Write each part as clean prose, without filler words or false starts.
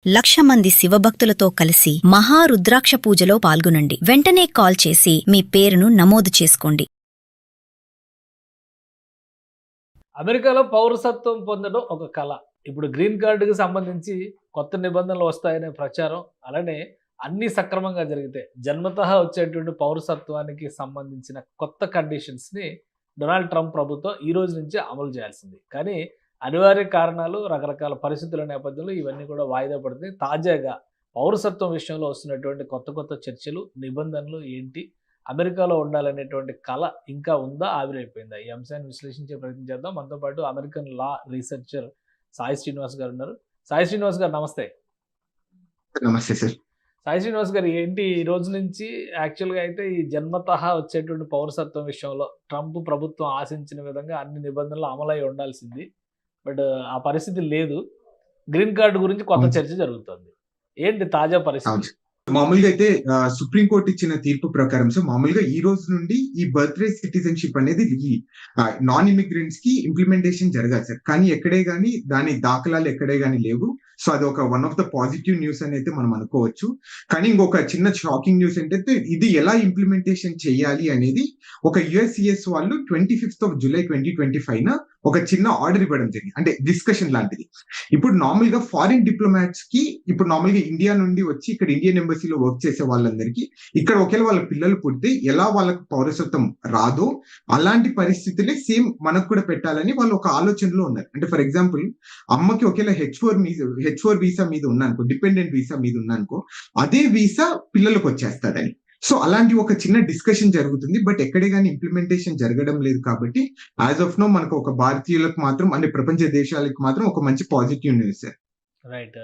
1,00,000 మంది శివభక్తులతో కలిసి మహారుద్రాక్ష పూజలో పాల్గొనండి. వెంటనే కాల్ చేసి మీ పేరును నమోదు చేసుకోండి. అమెరికాలో పౌరసత్వం పొందడం ఒక కళ. ఇప్పుడు గ్రీన్ కార్డుకి సంబంధించి కొత్త నిబంధనలు వస్తాయనే ప్రచారం, అలానే అన్నీ సక్రమంగా జరిగితే జన్మతః వచ్చేటువంటి పౌరసత్వానికి సంబంధించిన కొత్త కండిషన్స్ని డొనాల్డ్ ట్రంప్ ప్రభుత్వం ఈ రోజు నుంచి అమలు చేయాల్సింది. కానీ అనివార్య కారణాలు, రకరకాల పరిస్థితుల నేపథ్యంలో ఇవన్నీ కూడా వాయిదా పడుతుంది. తాజాగా పౌరసత్వం విషయంలో వస్తున్నటువంటి కొత్త చర్చలు, నిబంధనలు ఏంటి, అమెరికాలో ఉండాలనేటువంటి కళ ఇంకా ఉందా, ఆవిరైపోయిందా? ఈ అంశాన్ని విశ్లేషించే ప్రయత్నం చేద్దాం. మనతో పాటు అమెరికన్ లా రీసెర్చర్ సాయి శ్రీనివాస్ గారు ఉన్నారు. సాయి శ్రీనివాస్ గారు నమస్తే. నమస్తే సార్. సాయి శ్రీనివాస్ గారు, ఏంటి ఈ రోజు నుంచి యాక్చువల్గా అయితే ఈ జన్మతః వచ్చేటువంటి పౌరసత్వం విషయంలో ట్రంప్ ప్రభుత్వం ఆశించిన విధంగా అన్ని నిబంధనలు అమలై ఉండాల్సింది. బట్ ఆ పరిస్థితి లేదు. గ్రీన్ కార్డు గురించి కొత్త చర్చ జరుగుతుంది. ఏంటి తాజా పరిస్థితి? మామూలుగా అయితే సుప్రీంకోర్టు ఇచ్చిన తీర్పు ప్రకారం సో మామూలుగా ఈ రోజు నుండి ఈ బర్త్ రైట్ సిటిజన్షిప్ అనేది ఈ నాన్ ఇమిగ్రెంట్స్ కి ఇంప్లిమెంటేషన్ జరగాలి సార్. కానీ ఎక్కడే గానీ దాని దాఖలాలు ఎక్కడే గానీ లేవు. సో అది ఒక one of the positive news అని అయితే మనం అనుకోవచ్చు. కానీ ఇంకొక చిన్న షాకింగ్ న్యూస్ ఏంటంటే ఇది ఎలా ఇంప్లిమెంటేషన్ చేయాలి అనేది ఒక యుఎస్సిఎస్ వాళ్ళు 25th July 2025 ఒక చిన్న ఆర్డర్ ఇవ్వడం జరిగింది. అంటే డిస్కషన్ లాంటిది. ఇప్పుడు నార్మల్ గా ఫారిన్ డిప్లొమాట్స్ కి ఇప్పుడు నార్మల్ గా ఇండియా నుండి వచ్చి ఇక్కడ ఇండియన్ ఎంబసీలో వర్క్ చేసే వాళ్ళందరికీ ఇక్కడ ఒకవేళ వాళ్ళ పిల్లలు పుడితే ఎలా వాళ్ళకు పౌరసత్వం రాదో అలాంటి పరిస్థితులే సేమ్ మనకు కూడా పెట్టాలని వాళ్ళు ఒక ఆలోచనలో ఉన్నారు. అంటే ఫర్ ఎగ్జాంపుల్ అమ్మకి ఒకవేళ H4 వీసా మీద ఉన్నానుకో, డిపెండెంట్ వీసా మీద ఉన్నానుకో, అదే వీసా పిల్లలకు వచ్చేస్తుందని. సో అలాంటి ఒక చిన్న డిస్కషన్ జరుగుతుంది. బట్ ఎక్కడే కానీ ఇంప్లిమెంటేషన్ జరగడం లేదు. కాబట్టి యాజ్ ఆఫ్ నో మనకు ఒక భారతీయులకు మాత్రం అంటే ప్రపంచ దేశాలకు మాత్రం ఒక మంచి పాజిటివ్ న్యూస్ సార్. రైట్.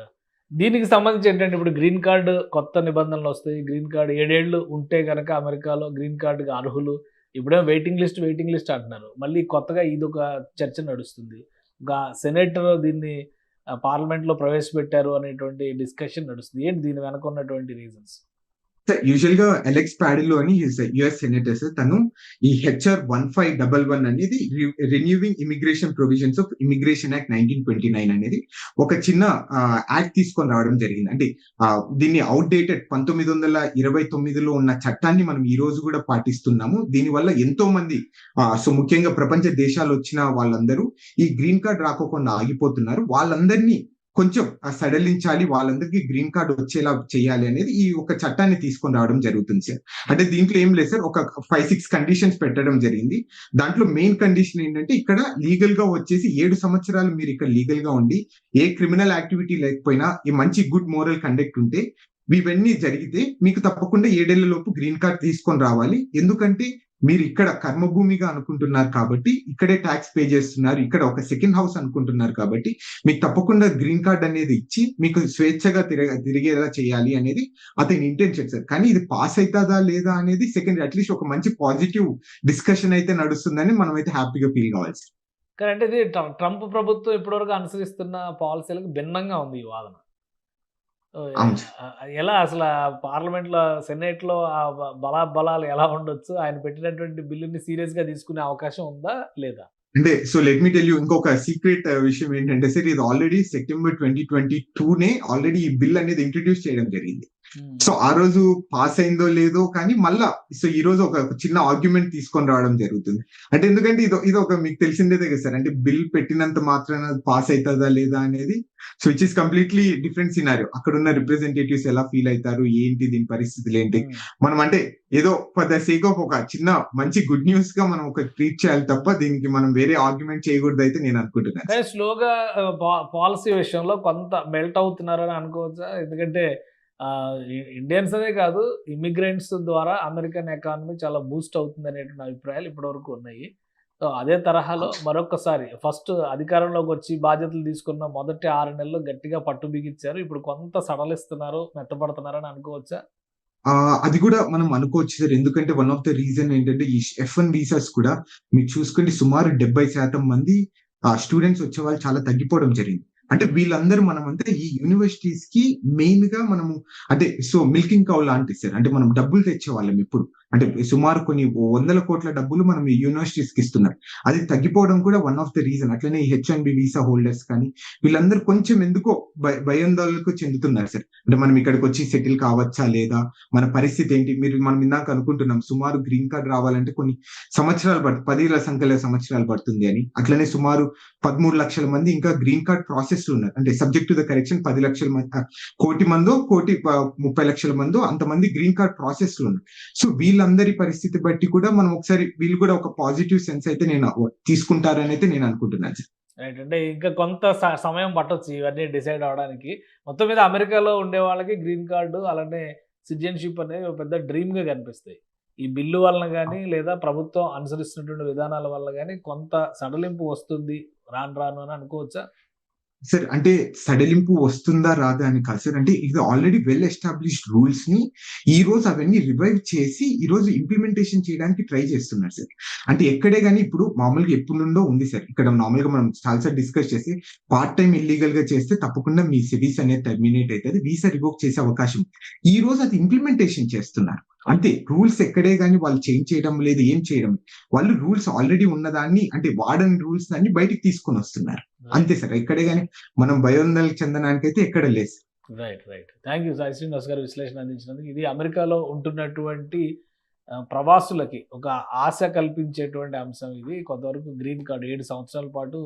దీనికి సంబంధించి ఏంటంటే ఇప్పుడు గ్రీన్ కార్డు కొత్త నిబంధనలు వస్తాయి. గ్రీన్ కార్డు 7 ఏళ్ళు ఉంటే కనుక అమెరికాలో గ్రీన్ కార్డుకి అర్హులు. ఇప్పుడేమో వెయిటింగ్ లిస్ట్ అంటున్నారు. మళ్ళీ కొత్తగా ఇదొక చర్చ నడుస్తుంది. ఒక సెనేటర్ దీన్ని పార్లమెంట్లో ప్రవేశపెట్టారు అనేటువంటి డిస్కషన్ నడుస్తుంది. ఏంటి దీని వెనక ఉన్నటువంటి రీజన్స్? యూజువల్ గా అలెక్స్ పాడిలో అని యుఎస్ సెనేటర్ సార్, తను ఈ HR 1511 అనేది renewing immigration provisions of immigration act 1929 అనేది ఒక చిన్న యాక్ట్ తీసుకొని రావడం జరిగింది. అంటే దీన్ని అవుట్డేటెడ్ 1929లో ఉన్న చట్టాన్ని మనం ఈ రోజు కూడా పాటిస్తున్నాము. దీనివల్ల ఎంతో మంది సో ముఖ్యంగా ప్రపంచ దేశాలు వచ్చిన వాళ్ళందరూ ఈ గ్రీన్ కార్డ్ రాకోకుండా ఆగిపోతున్నారు. వాళ్ళందరినీ కొంచెం సడలించాలి, వాళ్ళందరికీ గ్రీన్ కార్డ్ వచ్చేలా చేయాలి అనేది ఈ ఒక చట్టాన్ని తీసుకొని రావడం జరుగుతుంది సార్. అంటే దీంట్లో ఏం లేదు సార్, ఒక 5-6 కండిషన్స్ పెట్టడం జరిగింది. దాంట్లో మెయిన్ కండిషన్ ఏంటంటే ఇక్కడ లీగల్ గా వచ్చేసి 7 సంవత్సరాలు మీరు ఇక్కడ లీగల్ గా ఉండి ఏ క్రిమినల్ యాక్టివిటీ లేకపోయినా ఈ మంచి గుడ్ మోరల్ కండక్ట్ ఉంటే ఇవన్నీ జరిగితే మీకు తప్పకుండా 7 ఏళ్ల లోపు గ్రీన్ కార్డ్ తీసుకొని రావాలి. ఎందుకంటే మీరు ఇక్కడ కర్మభూమిగా అనుకుంటున్నారు కాబట్టి ఇక్కడే ట్యాక్స్ పే చేస్తున్నారు, ఇక్కడ ఒక సెకండ్ హౌస్ అనుకుంటున్నారు కాబట్టి మీకు తప్పకుండా గ్రీన్ కార్డ్ అనేది ఇచ్చి మీకు స్వేచ్ఛగా తిరిగేలా చేయాలి అనేది అతని ఇంటెన్షన్ సార్. కానీ ఇది పాస్ అవుతుందా లేదా అనేది సెకండ్, అట్లీస్ట్ ఒక మంచి పాజిటివ్ డిస్కషన్ అయితే నడుస్తుందని మనం అయితే హ్యాపీగా ఫీల్ కావాలి సార్. కానీ అంటే ఇది ట్రంప్ ప్రభుత్వం ఇప్పటివరకు అనుసరిస్తున్న పాలసీలకు భిన్నంగా ఉంది ఈ వాదన. ఎలా అసలు పార్లమెంట్లో, సెనేట్లో ఆ బలాలు ఎలా ఉండొచ్చు? ఆయన పెట్టినటువంటి బిల్లుని సీరియస్ గా తీసుకునే అవకాశం ఉందా లేదా? అంటే so let me tell you ఇంకొక సీక్రెట్ విషయం ఏంటంటే సార్, ఇది ఆల్రెడీ సెప్టెంబర్ 2022 ఆల్రెడీ ఈ బిల్ అనేది ఇంట్రడ్యూస్ చేయడం జరిగింది. సో ఆ రోజు పాస్ అయిందో లేదో కానీ మళ్ళా సో ఈ రోజు ఒక చిన్న ఆర్గ్యుమెంట్ తీసుకొని రావడం జరుగుతుంది. అంటే ఎందుకంటే ఇది ఒక మీకు తెలిసిందేదే కదా సార్, అంటే బిల్ పెట్టినంత మాత్రాన పాస్ అవుతుందా లేదా అనేది. So which is completely different scenario. అక్కడ ఉన్న రిప్రజెంటేటివ్స్ ఎలా ఫీల్ అవుతారు, ఏంటి దీని పరిస్థితులు ఏంటి, మనం అంటే ఏదో ఫర్ ద సేక్ ఆఫ్ ఒక చిన్న మంచి గుడ్ న్యూస్ గా మనం ఒక ట్రీట్ చేయాలి తప్ప దీనికి మనం వేరే ఆర్గ్యుమెంట్ చేయకూడదు అయితే నేను అనుకుంటున్నాను. స్లోగా పాలసీ విషయంలో కొంత మెల్ట్ అవుతున్నారని అనుకోవచ్చా? ఎందుకంటే ఇండియన్స్ అనే కాదు, ఇమిగ్రెంట్స్ ద్వారా అమెరికన్ ఎకానమీ చాలా బూస్ట్ అవుతుంది అనేటువంటి అభిప్రాయాలు ఇప్పటివరకు ఉన్నాయి. సో అదే తరహాలో మరొకసారి ఫస్ట్ అధికారంలోకి వచ్చి బాధ్యతలు తీసుకున్న మొదటి 6 నెలలు గట్టిగా పట్టు బిగించారు. ఇప్పుడు కొంత సడలిస్తున్నారు, మెత్తపడుతున్నారని అనుకోవచ్చా? అది కూడా మనం అనుకోవచ్చు సార్. ఎందుకంటే వన్ ఆఫ్ ద రీజన్ ఏంటంటే ఈ F1 వీసాస్ కూడా మీరు చూసుకుంటే సుమారు 70% మంది స్టూడెంట్స్ వచ్చే వాళ్ళు చాలా తగ్గిపోవడం జరిగింది. అంటే వీళ్ళందరూ మనమంతా ఈ యూనివర్సిటీస్ కి మెయిన్ గా మనము అంటే సో మిల్కింగ్ కౌ లాంటి సార్, అంటే మనం డబ్బులు తెచ్చే వాళ్ళం ఇప్పుడు. అంటే సుమారు కొన్ని వందల కోట్ల డబ్బులు మనం ఈ యూనివర్సిటీస్ కి ఇస్తున్నారు. అది తగ్గిపోవడం కూడా వన్ ఆఫ్ ద రీజన్. అట్లనే ఈ H1B వీసా హోల్డర్స్ కానీ వీళ్ళందరూ కొంచెం ఎందుకో భయాందోళనకు చెందుతున్నారు సార్. అంటే మనం ఇక్కడికి వచ్చి సెటిల్ కావచ్చా లేదా, మన పరిస్థితి ఏంటి. మనం ఇందాక అనుకుంటున్నాం సుమారు గ్రీన్ కార్డ్ రావాలంటే కొన్ని సంవత్సరాలు పడుతుంది, 10 సంఖ్యలో సంవత్సరాలు పడుతుంది అని. అట్లనే సుమారు 13 లక్షల మంది ఇంకా గ్రీన్ కార్డ్ ప్రాసెస్ ఉన్నారు. అంటే సబ్జెక్ట్ టు ద కరెక్షన్ 10 లక్షల మంది, 1,00,00,000 మందో 1,30 లక్షల మందో అంతమంది గ్రీన్ కార్డ్ ప్రాసెస్ లో ఉన్నారు. సో వీళ్ళందరి పరిస్థితి బట్టి కూడా మనం ఒకసారి వీళ్ళు కూడా ఒక పాజిటివ్ సెన్స్ అయితే నేను తీసుకుంటారని అయితే నేను అనుకుంటున్నాను సార్. రైట్. అంటే ఇంకా కొంత సమయం పట్టొచ్చు ఇవన్నీ డిసైడ్ అవడానికి. మొత్తం మీద అమెరికాలో ఉండే వాళ్ళకి గ్రీన్ కార్డు అలానే సిటిజన్షిప్ అనేది ఒక పెద్ద డ్రీమ్గా కనిపిస్తాయి. ఈ బిల్లు వలన కానీ లేదా ప్రభుత్వం అనుసరిస్తున్నటువంటి విధానాల వల్ల కానీ కొంత సడలింపు వస్తుంది రాను అని అనుకోవచ్చా? సార్ అంటే సడలింపు వస్తుందా రాదా అని కాదు సార్. అంటే ఇది ఆల్రెడీ వెల్ ఎస్టాబ్లిష్డ్ రూల్స్ ని ఈ రోజు అవన్నీ రివైవ్ చేసి ఈ రోజు ఇంప్లిమెంటేషన్ చేయడానికి ట్రై చేస్తున్నారు సార్. అంటే ఎక్కడే గానీ ఇప్పుడు మామూలుగా ఎప్పుడు నుండో ఉంది సార్. ఇక్కడ నార్మల్ గా మనం చాలాసార్లు డిస్కస్ చేసి పార్ట్ టైం ఇల్లీగల్ గా చేస్తే తప్పకుండా మీ సిరీస్ అనేది టర్మినేట్ అవుతుంది, వీసా రివోక్ చేసే అవకాశం. ఈ రోజు అది ఇంప్లిమెంటేషన్ చేస్తున్నారు అంతే. రూల్స్ ఎక్కడే గానీ వాళ్ళు చేంజ్ చేయడం లేదు, ఏం చేయడం. వాళ్ళు రూల్స్ ఆల్రెడీ ఉన్నదాన్ని అంటే వాడని రూల్స్ దాన్ని బయటికి తీసుకొని వస్తున్నారు అంతే సార్. ఎక్కడే గానీ మనం భయోందనకు చెందడానికి అయితే ఎక్కడ లేదు. Right. Thank you Sai Srinivas గారు విశ్లేషణ అందించినందుకు. ఇది అమెరికాలో ఉంటున్నటువంటి ప్రవాసులకి ఒక ఆశ కల్పించేటువంటి అంశం ఇది. కొంతవరకు గ్రీన్ కార్డు 7 సంవత్సరాల పాటు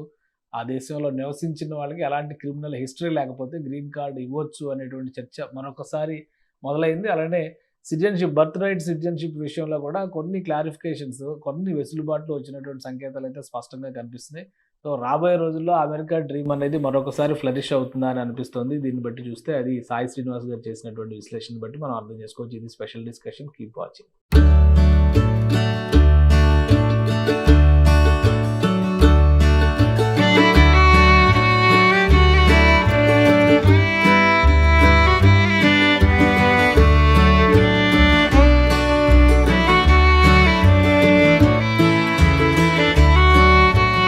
ఆ దేశంలో నివసించిన వాళ్ళకి ఎలాంటి క్రిమినల్ హిస్టరీ లేకపోతే గ్రీన్ కార్డు ఇవ్వచ్చు అనేటువంటి చర్చ మరొకసారి మొదలైంది. అలానే సిటిజన్షిప్, బర్త్ రైట్ సిటిజన్షిప్ విషయంలో కూడా కొన్ని క్లారిఫికేషన్స్, కొన్ని వెసులుబాట్లు వచ్చినటువంటి సంకేతాలు అయితే స్పష్టంగా కనిపిస్తున్నాయి. సో రాబోయే రోజుల్లో అమెరికా డ్రీమ్ అనేది మరొకసారి ఫ్లరిష్ అవుతుందా అని అనిపిస్తుంది. దీన్ని బట్టి చూస్తే అది సాయి శ్రీనివాస్ గారు చేసినటువంటి విశ్లేషణ బట్టి మనం అర్థం చేసుకోవచ్చు. ఇది స్పెషల్ డిస్కషన్. Keep watching.